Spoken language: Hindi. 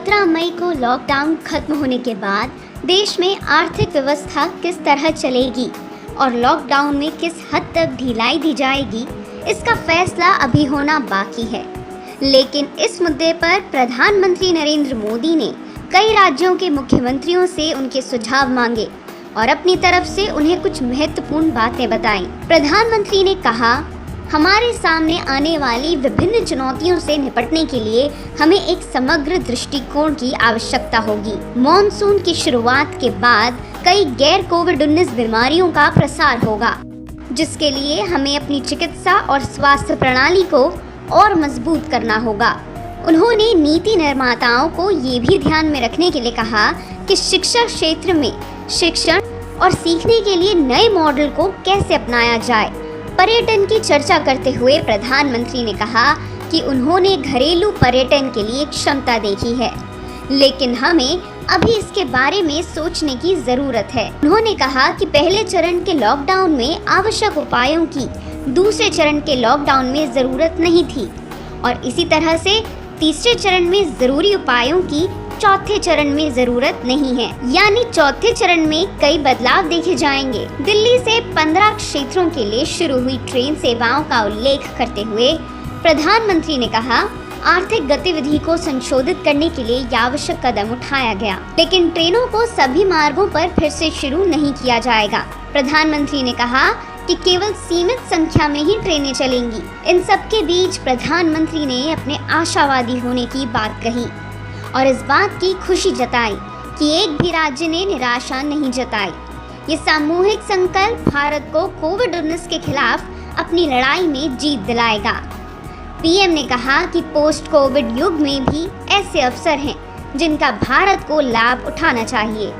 17 मई को लॉकडाउन खत्म होने के बाद देश में आर्थिक व्यवस्था किस तरह चलेगी और लॉकडाउन में किस हद तक ढिलाई दी जाएगी, इसका फैसला अभी होना बाकी है। लेकिन इस मुद्दे पर प्रधानमंत्री नरेंद्र मोदी ने कई राज्यों के मुख्यमंत्रियों से उनके सुझाव मांगे और अपनी तरफ से उन्हें कुछ महत्वपूर्ण बातें बताईं। प्रधानमंत्री ने कहा, हमारे सामने आने वाली विभिन्न चुनौतियों से निपटने के लिए हमें एक समग्र दृष्टिकोण की आवश्यकता होगी। मॉनसून की शुरुआत के बाद कई गैर कोविड-19 बीमारियों का प्रसार होगा, जिसके लिए हमें अपनी चिकित्सा और स्वास्थ्य प्रणाली को और मजबूत करना होगा। उन्होंने नीति निर्माताओं को ये भी ध्यान में रखने के लिए कहा कि शिक्षा क्षेत्र में शिक्षण और सीखने के लिए नए मॉडल को कैसे अपनाया जाए। पर्यटन की चर्चा करते हुए प्रधानमंत्री ने कहा कि उन्होंने घरेलू पर्यटन के लिए क्षमता देखी है, लेकिन हमें अभी इसके बारे में सोचने की जरूरत है। उन्होंने कहा कि पहले चरण के लॉकडाउन में आवश्यक उपायों की दूसरे चरण के लॉकडाउन में जरूरत नहीं थी और इसी तरह से तीसरे चरण में जरूरी उपायों की चौथे चरण में जरूरत नहीं है। यानी चौथे चरण में कई बदलाव देखे जाएंगे। दिल्ली से 15 क्षेत्रों के लिए शुरू हुई ट्रेन सेवाओं का उल्लेख करते हुए प्रधानमंत्री ने कहा, आर्थिक गतिविधि को संशोधित करने के लिए आवश्यक कदम उठाया गया, लेकिन ट्रेनों को सभी मार्गों पर फिर से शुरू नहीं किया जाएगा। प्रधानमंत्री ने कहा कि केवल सीमित संख्या में ही ट्रेनें चलेंगी। इन सब के बीच प्रधानमंत्री ने अपने आशावादी होने की बात कही और इस बात की खुशी जताई कि एक भी राज्य ने निराशा नहीं जताई। ये सामूहिक संकल्प भारत को कोविड-19 के खिलाफ अपनी लड़ाई में जीत दिलाएगा। पीएम ने कहा कि पोस्ट कोविड युग में भी ऐसे अवसर हैं जिनका भारत को लाभ उठाना चाहिए।